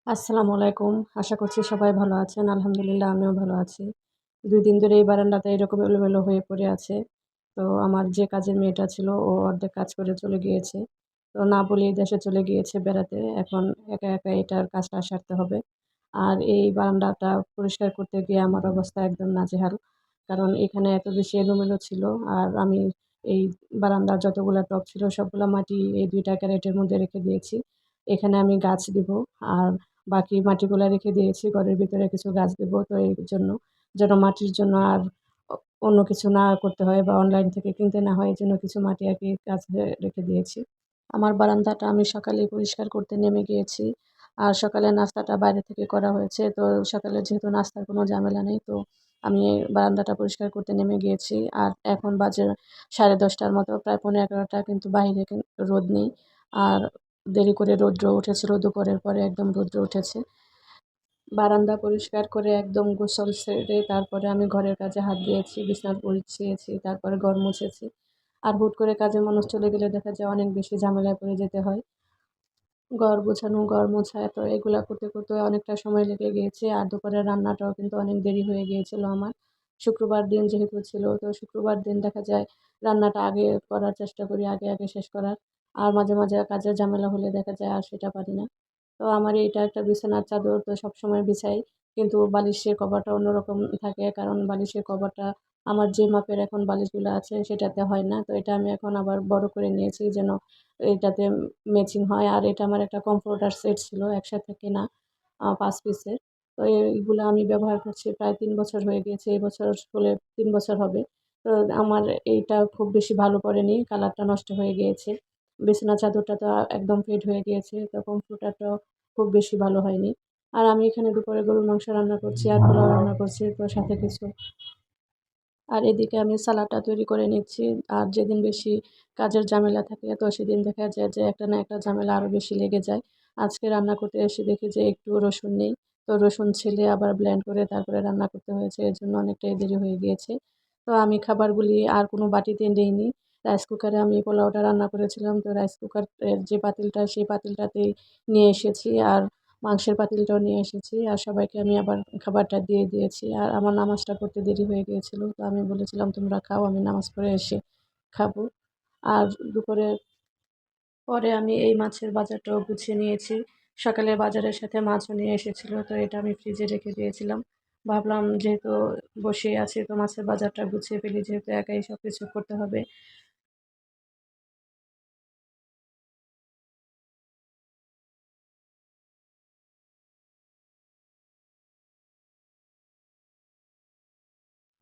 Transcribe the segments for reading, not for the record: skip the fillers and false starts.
আসসালামু আলাইকুম। আশা করছি সবাই ভালো আছেন। আলহামদুলিল্লাহ আমিও ভালো আছি। ২ দিন ধরে এই বারান্দাটা এরকম এলোমেলো হয়ে পড়ে আছে। তো আমার যে কাজের মেয়েটা ছিল ও অর্ধেক কাজ করে চলে গিয়েছে। তো না বলেই দেশে চলে গিয়েছে বেড়াতে। এখন একা, একা এটার কাজটা সারতে হবে। আর এই বারান্দাটা পরিষ্কার করতে গিয়ে আমার অবস্থা একদম নাজেহাল। কারণ এখানে এত বেশি এলোমেলো ছিল। আর আমি এই বারান্দার যতগুলা টব ছিল সবগুলা মাটি এই ২ টা ক্যারেটের মধ্যে রেখে দিয়েছি। এখানে আমি গাছ দিব। আর বাকি মাটিগুলা রেখে দিয়েছি। ঘরের ভিতরে কিছু গাছ দিব। তো এর জন্য যেন মাটির জন্য আর অ অন্য কিছু না করতে হয় বা অনলাইন থেকে কিনতে না হয় এজন্য কিছু মাটি আরকি গাছে রেখে দিয়েছি। আমার বারান্দাটা আমি সকালেই পরিষ্কার করতে নেমে গিয়েছি। আর সকালের নাস্তাটা বাইরে থেকে করা হয়েছে। তো সকালে যেহেতু নাস্তার কোনো ঝামেলা নেই, তো আমি বারান্দাটা পরিষ্কার করতে নেমে গিয়েছি। আর এখন বাজে 10:30টার মতো, প্রায় 11:30 কিন্তু বাহিরে রোদ নেই। আর দেরি করে রৌদ্র উঠেছিল, দুপুরের পরে একদম রৌদ্র উঠেছে। বারান্দা পরিষ্কার করে একদম গোসল সেরে তারপরে আমি ঘরের কাজে হাত দিয়েছি, বিছানা গুছিয়েছি, তারপরে ঘর মুছেছি। আর হুট করে কাজের মানুষ চলে গেলে দেখা যায় অনেক বেশি ঝামেলায় পড়ে যেতে হয়। ঘর গোছানো, ঘর মোছা তো এগুলা করতে, করতে অনেকটা সময় লেগে গিয়েছে। আর দুপুরের রান্নাটাও কিন্তু অনেক দেরি হয়ে গিয়েছিল আমার। শুক্রবার দিন যেহেতু ছিল, তো শুক্রবার দিন দেখা যায় রান্নাটা আগে করার চেষ্টা করি, আগে, আগে শেষ করার। আর মাঝে, মাঝে কাজের ঝামেলা হলে দেখা যায় আর সেটা পারি না। তো আমার এইটা একটা বিছানার চাদর তো সবসময় বিছাই। কিন্তু বালিশের কভারটা অন্যরকম থাকে। কারণ বালিশের কভারটা আমার যে মাপের এখন বালিশগুলা আছে সেটাতে হয় না। তো এটা আমি এখন আবার বড় করে নিয়েছি যেন এটাতে ম্যাচিং হয়। আর এটা আমার একটা কমফোর্টার সেট ছিল একসাথে কেনা ৫ পিসের। তো এইগুলা আমি ব্যবহার করছি প্রায় ৩ বছর হয়ে গিয়েছে। এই বছর হলে ৩ বছর হবে। তো আমার এইটা খুব বেশি ভালো পড়েনি। কালারটা নষ্ট হয়ে গিয়েছে। বিছানার চাদরটা তো একদম ফেড হয়ে গিয়েছে। তো কমফোর্টারটাও খুব বেশি ভালো হয়নি। আর আমি এখানে দুপুরে গরুর মাংস রান্না করছি আর পোলাও রান্না করছি। তো সাথে কিছু আর এদিকে আমি সালাডটা তৈরি করে নিচ্ছি। আর যেদিন বেশি কাজের ঝামেলা থাকে তো সেদিন দেখা যায় যে একটা না একটা ঝামেলা আরও বেশি লেগে যায়। আজকে রান্না করতে এসে দেখি যে একটুও রসুন নেই। তো রসুন ছিলে আবার ব্লেন্ড করে তারপরে রান্না করতে হয়েছে। এজন্য অনেকটাই দেরি হয়ে গিয়েছে। তো আমি খাবারগুলি আর কোনো বাটিতে নেইনি। রাইস কুকারে আমি পোলাওটা রান্না করেছিলাম। তো রাইস কুকার এর যে পাতিলটা সেই পাতিলটাতেই নিয়ে এসেছি। আর মাংসের পাতিলটাও নিয়ে এসেছি। আর সবাইকে আমি আবার খাবারটা দিয়ে দিয়েছি। আর আমার নামাজটা পড়তে দেরি হয়ে গিয়েছিল। তো আমি বলেছিলাম, "তোমরা খাও, আমি নামাজ পড়ে এসে খাবো।" আর দুপুরের পরে আমি এই মাছের বাজারটাও গুছিয়ে নিয়েছি। সকালে বাজারের সাথে মাছও নিয়ে এসেছিল। তো এটা আমি ফ্রিজে রেখে দিয়েছিলাম। ভাবলাম যেহেতু বসেই আছি তো মাছের বাজারটা গুছিয়ে ফেলি যেহেতু একাই সবকিছু করতে হবে।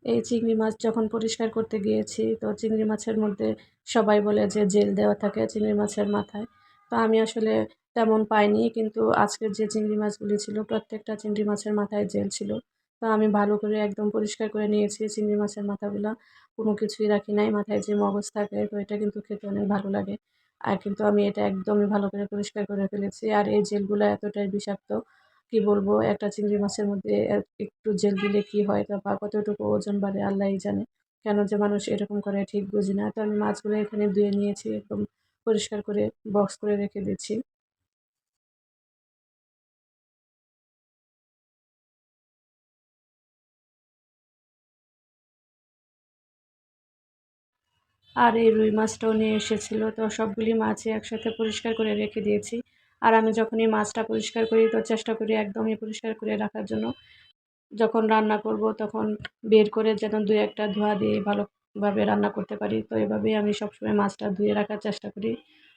এই চিংড়ি মাছ যখন পরিষ্কার করতে গিয়েছি, তো চিংড়ি মাছের মধ্যে সবাই বলে যে জেল দেওয়া থাকে চিংড়ি মাছের মাথায়। তো আমি আসলে তেমন পাইনি। কিন্তু আজকের যে চিংড়ি মাছগুলি ছিল, প্রত্যেকটা চিংড়ি মাছের মাথায় জেল ছিল। তো আমি ভালো করে একদম পরিষ্কার করে নিয়েছি চিংড়ি মাছের মাথাগুলা। কোনো কিছুই রাখি নাই। মাথায় যে মগজ থাকে, তো এটা কিন্তু খেতে অনেক ভালো লাগে। আর কিন্তু আমি এটা একদমই ভালো করে পরিষ্কার করে ফেলেছি। আর এই জেলগুলা এতটাই বিষাক্ত, কি বলবো? একটা চিংড়ি মাছের মধ্যে একটু জেল দিলে কি হয় বা কতটুকু ওজন বাড়ে আল্লাহই জানে। কেন যে মানুষ এরকম করে ঠিক বুঝি না। তো আমি মাছগুলো এখানে ধুয়ে নিয়েছি একদম পরিষ্কার করে বক্স করে রেখে দিচ্ছি। আর এই রুই মাছটাও নিয়ে এসেছিল। তো সবগুলি মাছই একসাথে পরিষ্কার করে রেখে দিয়েছি। আর আমি যখনই মাছটা পরিষ্কার করি তো চেষ্টা করি একদমই পরিষ্কার করে রাখার জন্য। যখন রান্না করব তখন বের করে যেন ২-১ টা ধোয়া দিয়ে ভালোভাবে রান্না করতে পারি। তো এভাবেই আমি সবসময় মাছটা ধুয়ে রাখার চেষ্টা করি।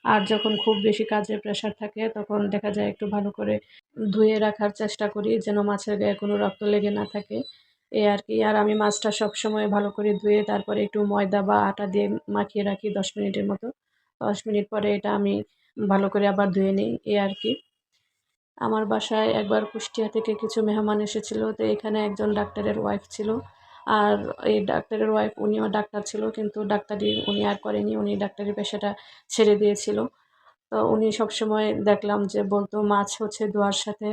আর যখন খুব বেশি কাজের প্রেশার থাকে তখন দেখা যায় একটু ভালো করে ধুয়ে রাখার চেষ্টা করি যেন মাছের গায়ে কোনো রক্ত লেগে না থাকে। এই আরকি। আর আমি মাছটা সবসময় ভালো করে ধুয়ে তারপরে একটু ময়দা বা আটা দিয়ে মাখিয়ে রাখি ১০ মিনিটের মতো। ১০ মিনিট পরে এটা আমি ভালো করে আবার ধুয়ে নিই, এই আরকি। আমার বাসায় একবার কুষ্টিয়া থেকে কিছু মেহমান এসেছিল। তো এখানে একজন ডাক্তারের ওয়াইফ ছিল। আর এই ডাক্তারের ওয়াইফ উনিও ডাক্তার ছিল। কিন্তু ডাক্তারি উনি আর করেনি। উনি ডাক্তারি পেশাটা ছেড়ে দিয়েছিল। তো উনি সবসময় দেখলাম যে বলতো মাছ হচ্ছে ধোয়ার সাথে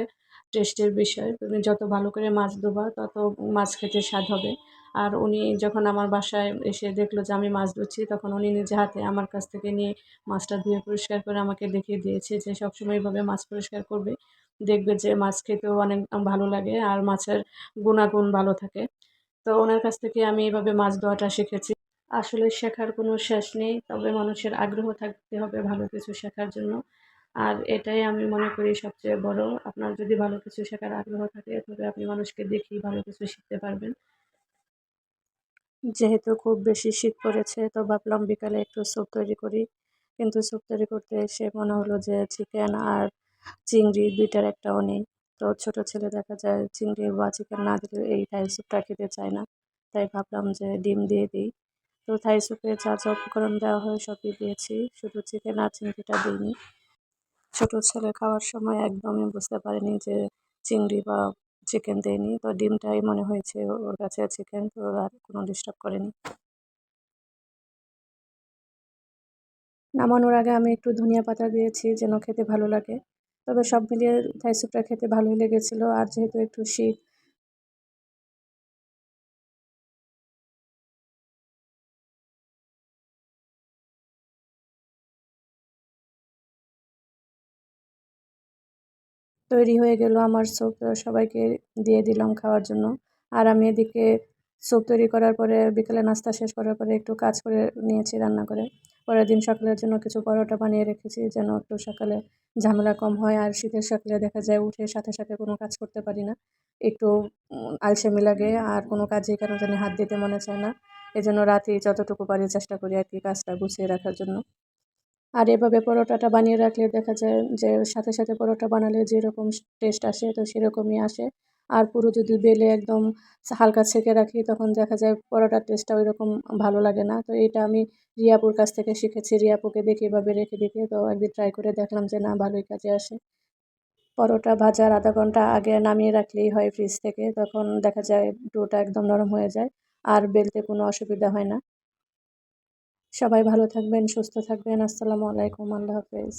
টেস্টের বিষয়। তুমি যত ভালো করে মাছ ধোবা তত মাছ খেতে স্বাদ হবে। আর উনি যখন আমার বাসায় এসে দেখলো যে আমি মাছ ধুচ্ছি তখন উনি নিজে হাতে আমার কাছ থেকে নিয়ে মাছটা ধুয়ে পরিষ্কার করে আমাকে দেখিয়ে দিয়েছে যে সবসময় এভাবে মাছ পরিষ্কার করবে। দেখবে যে মাছ খেতেও অনেক ভালো লাগে আর মাছের গুণাগুণ ভালো থাকে। তো ওনার কাছ থেকে আমি এভাবে মাছ ধোয়াটা শিখেছি। আসলে শেখার কোনো শেষ নেই। তবে মানুষের আগ্রহ থাকতে হবে ভালো কিছু শেখার জন্য। আর এটাই আমি মনে করি সবচেয়ে বড়। আপনার যদি ভালো কিছু শেখার আগ্রহ থাকে তবে আপনি মানুষকে দেখেই ভালো কিছু শিখতে পারবেন। যেহেতু খুব বেশি শীত পড়েছে তো ভাবলাম বিকালে একটু স্যুপ তৈরি করি। কিন্তু স্যুপ তৈরি করতে এসে মনে হলো যে চিকেন আর চিংড়ি ২ টার একটাও নেই। তো ছোট ছেলে দেখা যায় চিংড়ি বা চিকেন না দিলে এই থাই স্যুপটা খেতে চায় না। তাই ভাবলাম যে ডিম দিয়ে দিই। তো থাই স্যুপে যা উপকরণ দেওয়া হয় সবই দিয়েছি। শুধু চিকেন আর চিংড়িটা দিইনি। ছোট ছেলে খাওয়ার সময় একদমই বুঝতে পারেনি যে চিংড়ি বা চিকেন দেইনি। তো ডিমটাই মনে হয়েছে ওর কাছে চিকেন, তো আর কোনো ডিস্টার্ব করেনি। নামানোর আগে আমি একটু ধনিয়া পাতা দিয়েছি যেন খেতে ভালো লাগে। তবে সব মিলিয়ে থাই স্যুপটা খেতে ভালোই লেগেছিল। আর যেহেতু একটু শীত তৈরি হয়ে গেল আমার স্যুপ। সবাইকে দিয়ে দিলাম খাওয়ার জন্য। আর আমি এদিকে স্যুপ তৈরি করার পরে বিকেলে নাস্তা শেষ করার পরে একটু কাজ করে নিয়েছি রান্না করে। পরের দিন সকালের জন্য কিছু পরোটা বানিয়ে রেখেছি যেন একটু সকালে ঝামেলা কম হয়। আর শীতের সকালে দেখা যায় উঠে সাথে কোনো কাজ করতে পারি না। একটু আলসেমি লাগে আর কোনো কাজেই কেন জানি হাত দিতে মনে চায় না। এজন্য রাতেই যতটুকু পারি চেষ্টা করি আরকি কাজটা গুছিয়ে রাখার জন্য। আর এভাবে পরোটাটা বানিয়ে রাখলে দেখা যায় যে সাথে পরোটা বানালে যেরকম টেস্ট আসে তো সেরকমই আসে। আর পুরো যদি বেলে একদম হালকা ছেঁকে রাখি তখন দেখা যায় পরোটার টেস্টটা ওইরকম ভালো লাগে না। তো এটা আমি রিয়া আপুর কাছ থেকে শিখেছি। রিয়া আপুকে দেখে এভাবে রেখে দিতে। তো একদিন ট্রাই করে দেখলাম যে না ভালোই কাজে আসে। পরোটা ভাজার ০.৫ ঘন্টা আগে নামিয়ে রাখলেই হয় ফ্রিজ থেকে। তখন দেখা যায় ডোটা একদম নরম হয়ে যায়। আর বেলতে কোনো অসুবিধা হয় না। সবাই ভালো থাকবেন, সুস্থ থাকবেন। আসসালামু আলাইকুম। আল্লাহ হাফেজ।